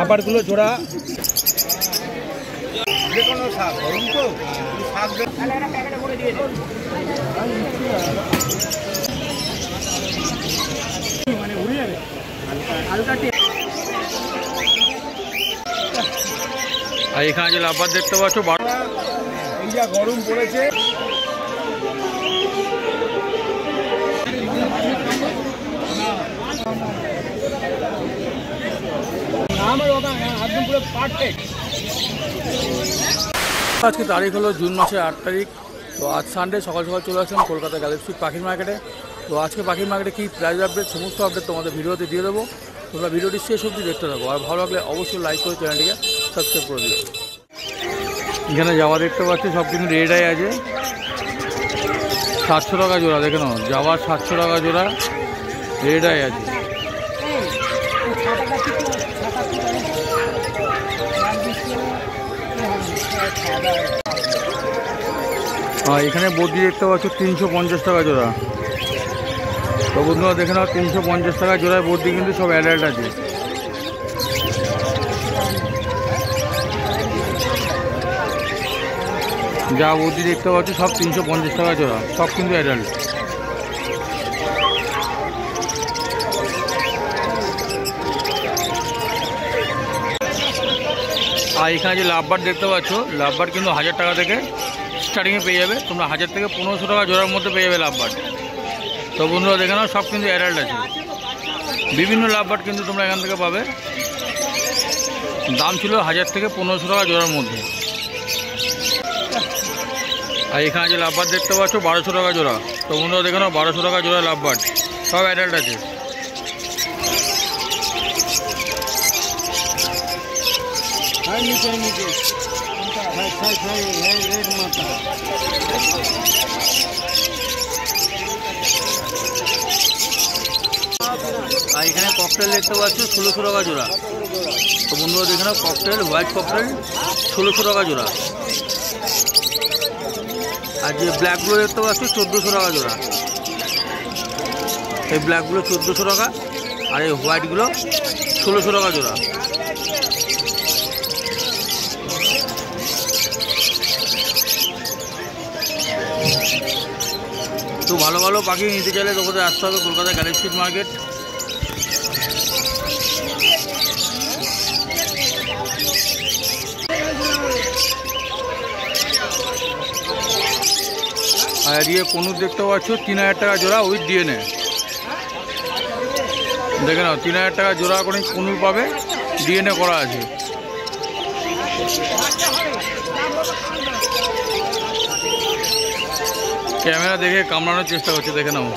লাভবার্ডগুলো জোড়া যে কোনো শাক ধরুন তো শাক মানে উড়ে যাবে হালকা। আর এখানে যে লাভবার্ড দেখতে পাচ্ছ এই যা গরম পড়েছে আজকে তারিখ হলো জুন মাসের 8 তারিখ। তো আজ সানডে সকাল সকাল চলে আসলাম কলকাতা গ্যালাক্সি পাখির মার্কেটে। তো আজকে পাখির মার্কেটে কী প্রাইস আপডেট সমস্ত আপডেট তোমাদের ভিডিওতে দিয়ে দেবো। তোমরা ভিডিওটি শেষ অবধি দেখতে থাকো, আর ভালো লাগলে অবশ্যই লাইক করে চ্যানেলটিকে সাবস্ক্রাইব করে দিও। এখানে যাওয়া দেখতে পাচ্ছি সব কিন্তু রেডাই আছে, 700 টাকা জোড়া। দেখে নাও, যাওয়ার 700 টাকা জোড়া রেডাই আছে। এখানে বদ্রি দেখতে পাচ্ছ 350 টাকা জোড়া। তো বন্ধুরা দেখে নাও, 350 টাকা জোড়ায় বদ্রি কিন্তু সব অ্যাডাল্ট আছে। যা বদ্রি দেখতে পাচ্ছ সব 350 টাকা জোড়া, সব কিন্তু অ্যাডাল্ট। আর এখানে যে লাভবার্ড দেখতে পাচ্ছ, লাভবার্ড কিন্তু 1000 টাকা থেকে স্টার্টিংয়ে পেয়ে যাবে। তোমরা 1000 থেকে 1500 টাকা জোড়ার মধ্যে পেয়ে যাবে লাভবার্ড। তো বন্ধুরা দেখে নাও, সব কিন্তু অ্যাডাল্ট আছে। বিভিন্ন লাভবার্ড কিন্তু তোমরা এখান থেকে পাবে। দাম ছিল 1000 থেকে 1500 টাকা জোড়ার মধ্যে। আর এখানে যে লাভবার্ড দেখতে পাচ্ছ 1200 টাকা জোড়া। তো বন্ধুরা দেখে নাও, 1200 টাকা জোড়া লাভবার্ড, সব অ্যাডাল্ট আছে। আর এখানে ককটেল দেখতে পাচ্ছ 1600 টাকা জোড়া। তো বন্ধুরা দেখে নাও, ককটেল, হোয়াইট ককটেল 1600 টাকা জোড়া। আর যে ব্ল্যাকগুলো দেখতে পাচ্ছ 1400 টাকা জোড়া। এই ব্ল্যাকগুলো 1400 টাকা, আর এই হোয়াইটগুলো 1600 টাকা জোড়া। তো ভালো ভালো পাখি নিতে চাইলে তোমাদের আসতে হবে কলকাতা গ্যালাক্সি মার্কেট। আর এদিকে কনুর দেখতে পাচ্ছ 3000 টাকা জোড়া উইথ ডিএনএ। দেখে নাও, 3000 টাকা জোড়া করে কনুর পাবে, ডিএনএ করা আছে। ক্যামেরা দেখে কামড়ানোর চেষ্টা করছে, দেখে নাও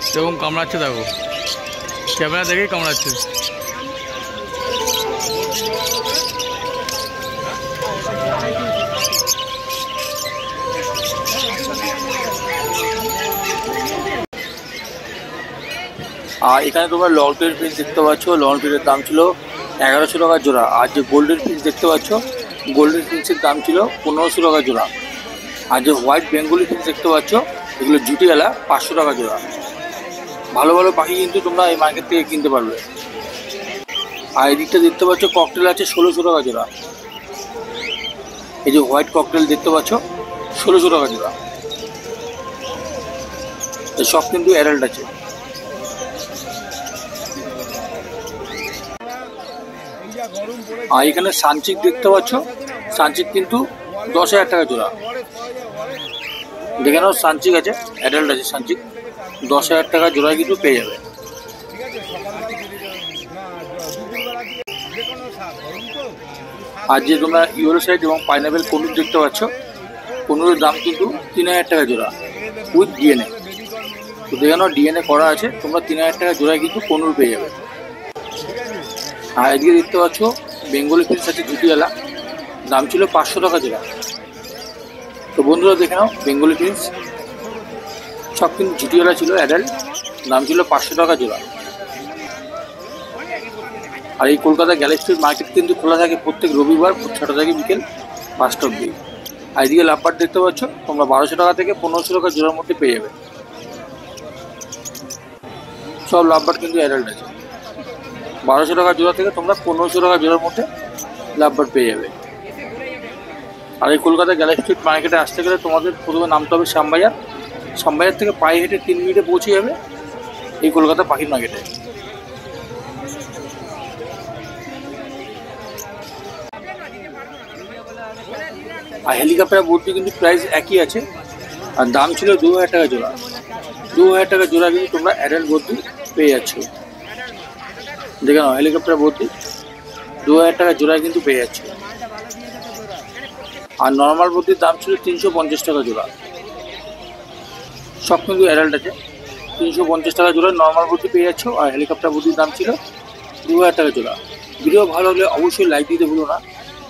সেরকম কামড়াচ্ছে। দেখো, ক্যামেরা দেখেই কামড়াচ্ছে। আর এখানে তোমরা ললপের পিস দেখতে পাচ্ছ, ললপের দাম ছিল 1100 টাকা জোড়া। আর যে গোল্ডের পিস দেখতে পাচ্ছ, গোল্ডের পিসের দাম ছিল 1500 টাকা জোড়া। আর যে হোয়াইট বেঙ্গলি পিস দেখতে পাচ্ছ, এগুলো জুটিওয়ালা 500 টাকা জোড়া। ভালো ভালো পাখি কিন্তু তোমরা এই মার্কেট থেকে কিনতে পারবে। আর এদিকটা দেখতে পাচ্ছ ককটেল আছে 1600 টাকা জোড়া। এই যে হোয়াইট ককটেল দেখতে পাচ্ছ 1600 টাকা জোড়া। এই সব কিন্তু অ্যাডাল্ট আছে। আর এখানে সানচিক দেখতে পাচ্ছ, সানচিক কিন্তু 10,000 টাকা জোড়া। দেখে নাও, সানচিক আছে, অ্যাডাল্ট আছে। সানচিক 10,000 টাকা জোড়ায় কিন্তু পেয়ে যাবে। আর যে তোমরা ইউরো সাইড এবং পাইনাপেল কনুর দেখতে পাচ্ছ, কনুরের দাম কিন্তু 3000 টাকা জোড়া উইথ ডিএনএ। তো দেখে নাও, ডিএনএ করা আছে। তোমরা 3000 টাকা জোড়ায় কিন্তু কনুর পেয়ে যাবে। আর এদিকে দেখতে পাচ্ছ বেঙ্গলি পিস আছে জুটিওয়ালা, দাম ছিল 500 টাকা জোড়া। তো বন্ধুরা দেখে নাও, বেঙ্গলি পিস সব কিন্তু জুটিওয়ালা ছিল, অ্যাডাল্ট, দাম ছিল 500 টাকা জোড়া। আর এই কলকাতা গ্যালাক্সি মার্কেট কিন্তু খোলা থাকে প্রত্যেক রবিবার 6টা থেকে বিকেল 5টা অবধি। আর এদিকে লাভবার্ড দেখতে পাচ্ছ, তোমরা 1200 টাকা থেকে 1500 টাকা জোড়ার মধ্যে পেয়ে যাবে। সব লাভবার্ড কিন্তু অ্যাডাল্ট আছে। 1200 টাকা জোড়া থেকে তোমরা 1500 টাকা জোড়ার মধ্যে লাভবার্ড পেয়ে যাবে। আর এই কলকাতা গ্যালাক্সি স্ট্রিট মার্কেটে আসতে গেলে তোমাদের প্রথমে নামতে হবে শ্যামবাজার। শ্যামবাজার থেকে পায়ে হেঁটে 3 মিনিটে পৌঁছে যাবে এই কলকাতা পাখির মার্কেটে। আর হেলিকপ্টার বদ্রি কিন্তু প্রাইস একই আছে, আর দাম ছিল 2000 টাকা জোড়া। 2000 টাকা জোড়া কিন্তু তোমরা অ্যাডাল্ট বদ্রি পেয়ে যাচ্ছ। দেখে নাও, হেলিকপ্টার বদ্রি 2000 টাকা জোড়া কিন্তু পেয়ে যাচ্ছ। আর নর্মাল বদ্রির দাম ছিল 350 টাকা জোড়া। সব কিন্তু অ্যাডাল্ট আছে। 350 টাকা জোড়া নর্মাল বদ্রি পেয়ে যাচ্ছ। আর হেলিকপ্টার বদ্রির দাম ছিল 2000 টাকা জোড়া। ভিডিও ভালো লাগলে অবশ্যই লাইক দিতে ভুলো না।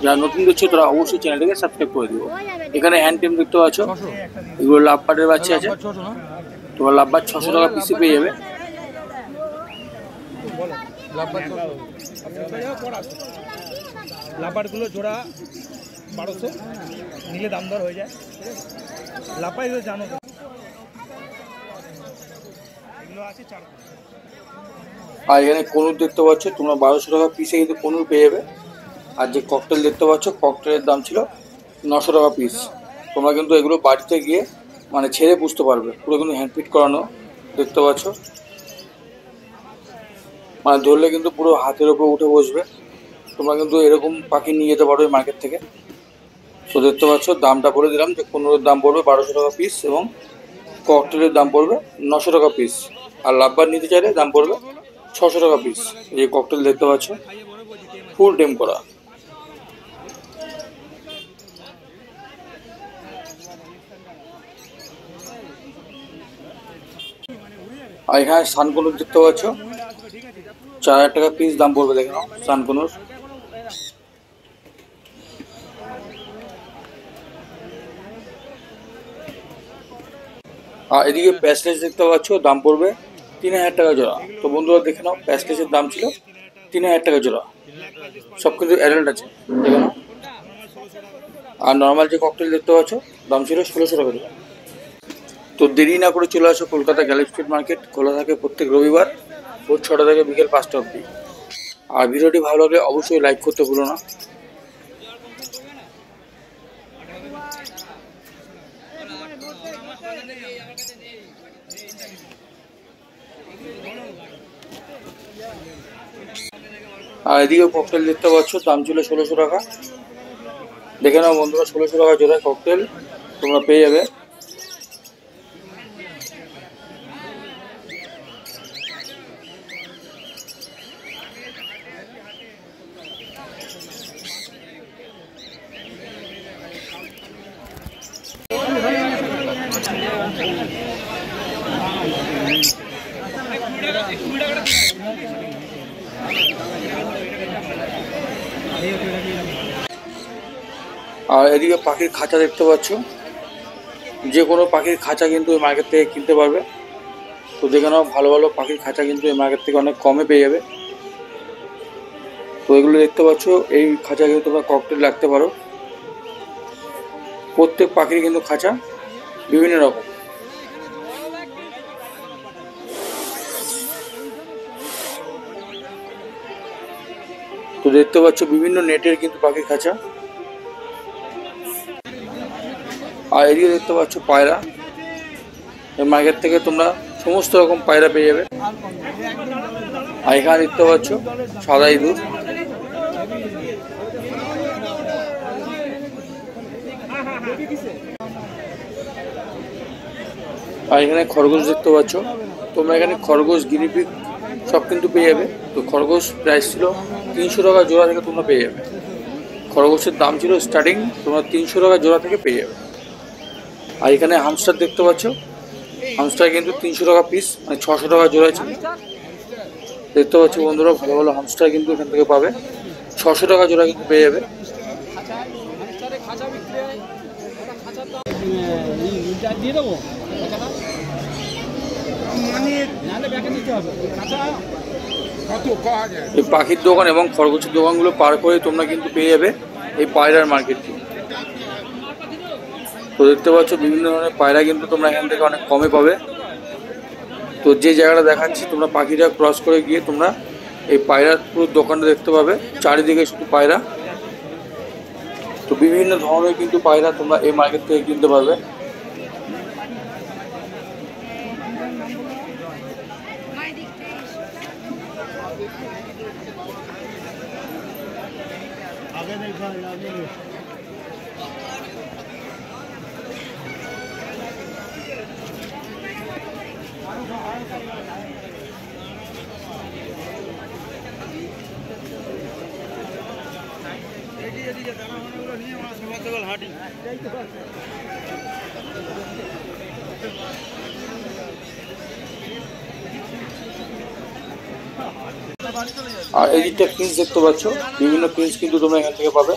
যারা নতুন দেখছো তারা অবশ্যই চ্যানেলটাকে সাবস্ক্রাইব করে দিও। এখানে হ্যান্ড টেম দেখতে পাচ্ছ, এগুলো লাভবার্ডের বাচ্চা আছে। তোমার লাভবার্ড 600 টাকা পিসে পেয়ে যাবে। লাভবার্ডগুলো জোড়া 1200 নিলে দাম দর হয়ে যায়। লাভবার্ড এগুলো জানো, এগুলো আছে 4। আর এখানে কনুর দেখতে পাচ্ছ তোমরা 1200 টাকা পিসে কিন্তু কনুর পেয়ে যাবে। আর যে ককটেল দেখতে পাচ্ছ, ককটেলের দাম ছিল 900 টাকা পিস। তোমরা কিন্তু এগুলো বাড়িতে গিয়ে মানে ছেড়ে বুঝতে পারবে, পুরো কিন্তু হ্যান্ডফিট করানো দেখতে পাচ্ছ। মানে ধরলে কিন্তু পুরো হাতের ওপর উঠে বসবে। তোমরা কিন্তু এরকম পাখি নিয়ে যেতে পারবে মার্কেট থেকে। তো দেখতে পাচ্ছ দামটা বলে দিলাম যে কনুরের দাম পড়বে 1200 টাকা পিস এবং ককটেলের দাম পড়বে 900 টাকা পিস। আর লাভবার্ড নিতে চাইলে দাম পড়বে 600 টাকা পিস। এই ককটেল দেখতে পাচ্ছ ফুল টেম করা। আর এখানে সানকনুর দেখতে পাচ্ছ 4000 টাকা পিস দাম পড়বে। দেখে নাও সানকনুর। আর এদিকে প্যাসলেজ দেখতে পাচ্ছ দাম পড়বে 3000 টাকা জোড়া। তো বন্ধুরা দেখে নাও, প্যাসলেজের দাম ছিল 3000 টাকা জোড়া। সব কিন্তু অ্যাডাল্ট আছে, দেখে নাও। আর নর্মাল যে ককটেল দেখতে পাচ্ছ দাম ছিল 1600 টাকা জোড়া। তো দেরি না করে চলে আসো কলকাতা গ্যালাক্সি স্ট্রিট মার্কেট। খোলা থাকে প্রত্যেক রবিবার ভোর 6টা থেকে বিকেল 5টা অবধি। আর ভিডিওটি ভালো লাগলে অবশ্যই লাইক করতে ভুলো না। আর এদিকে ককটেল দেখতে পাচ্ছ দাম ছিল 1600 টাকা। দেখে নাও বন্ধুরা, 1600 টাকা জোড়া ককটেল তোমরা পেয়ে যাবে। আর এদিকে পাখির খাঁচা দেখতে পাচ্ছ, যে কোনো পাখির খাঁচা কিন্তু এই মার্কেট থেকে কিনতে পারবে। তো দেখে নাও, ভালো ভালো পাখির খাঁচা কিন্তু এই মার্কেট থেকে অনেক কমে পেয়ে যাবে। তো এগুলো দেখতে পাচ্ছ, এই খাঁচা কিন্তু তোমরা ককটেল রাখতে পারো। প্রত্যেক পাখির কিন্তু খাঁচা বিভিন্ন রকম। তো দেখতে পাচ্ছ বিভিন্ন নেটের কিন্তু পাখির খাঁচা। আর এদিকে দেখতে পাচ্ছ পায়রা। এই মার্কেট থেকে তোমরা সমস্ত রকম পায়রা পেয়ে যাবে। আর এখানে দেখতে পাচ্ছ সাদা ইঁদুর। আর এখানে খরগোশ দেখতে পাচ্ছ। তোমরা এখানে খরগোশ, গিনিপিগ সব কিন্তু পেয়ে যাবে। তো খরগোশ প্রাইস ছিল 300 টাকা জোড়া থেকে তোমরা পেয়ে যাবে। খরগোশের দাম ছিল স্টার্টিং তোমরা 300 টাকা জোড়া থেকে পেয়ে যাবে। আর এখানে হামস্টার দেখতে পাচ্ছ, হামস্টার কিন্তু 300 টাকা পিস, মানে 600 টাকা জোড়া ছিল। দেখতে পাচ্ছ বন্ধুরা, ভালো ভালো হামস্টার কিন্তু এখান থেকে পাবে। 600 টাকা জোড়া কিন্তু পেয়ে যাবে। এই পাখির দোকান এবং খরগোশের দোকানগুলো পার করে তোমরা কিন্তু পেয়ে যাবে এই পায়রার মার্কেটটি। তো দেখতে পাচ্ছ বিভিন্ন ধরনের পায়রা কিন্তু তোমরা এখান থেকে অনেক কমে পাবে। তো যে জায়গাটা দেখাচ্ছি তোমরা পাখিটা ক্রস করে গিয়ে তোমরা এই পায়রার পুরো দোকানটা দেখতে পাবে, চারিদিকে শুধু পায়রা। তো বিভিন্ন ধরনের কিন্তু পায়রা তোমরা এই মার্কেট থেকে কিনতে পারবে। আর এই দিকটা প্রিন্স দেখতে পাচ্ছ, বিভিন্ন প্রিন্স কিন্তু তোমরা এখান থেকে পাবে।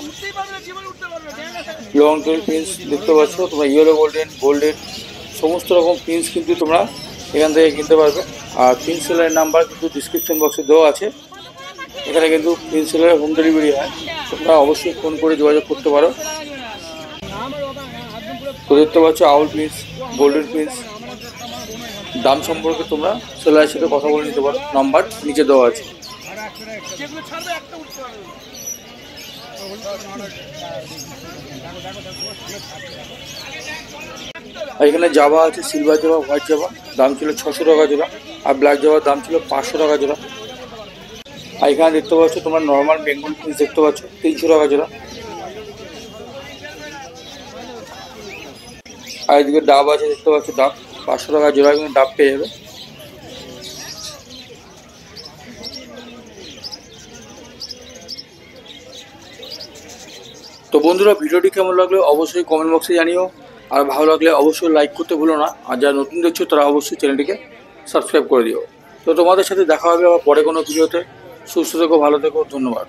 লং টেল প্রিন্স দেখতে পাচ্ছ, তোমরা ইয়েলো গোল্ডেন সমস্ত রকম প্রিন্স কিন্তু তোমরা এখান থেকে কিনতে পারবে। আর প্রিন্স সেলারের নাম্বার কিন্তু ডিসক্রিপশন বক্সে দেওয়া আছে। এখানে কিন্তু প্রিন্স সেলারের হোম ডেলিভারি হয়, তোমরা অবশ্যই ফোন করে যোগাযোগ করতে পারো। তো দেখতে পাচ্ছ আউল প্রিন্স, গোল্ডেন প্রিন্স। দাম সম্পর্কে তোমরা সেলারের সাথে কথা বলে নিতে পারো, নাম্বার নিচে দেওয়া আছে। আর এখানে জাভা আছে, সিলভার জাভা, হোয়াইট জাভা, দাম ছিল 600 টাকা জোড়া। আর ব্ল্যাক জাভার দাম ছিল 500 টাকা জোড়া। আর এখানে দেখতে পাচ্ছ তোমরা নর্মাল বেঙ্গল প্রিন্স দেখতে পাচ্ছ 300 টাকা জোড়া। আর এদিকে ডাব আছে দেখতে পাচ্ছ, ডাব 500 টাকা জোড়া, কিন্তু ডাব পেয়ে যাবে। তো বন্ধুরা, ভিডিওটি কেমন লাগলো অবশ্যই কমেন্ট বক্সে জানিও। আর ভালো লাগলে অবশ্যই লাইক করতে ভুলো না। আর যারা নতুন দেখছো তারা অবশ্যই চ্যানেলটিকে সাবস্ক্রাইব করে দিও। তো তোমাদের সাথে দেখা হবে আবার পরে কোনো ভিডিওতে। সুস্থ থেকো, ভালো থেকো, ধন্যবাদ।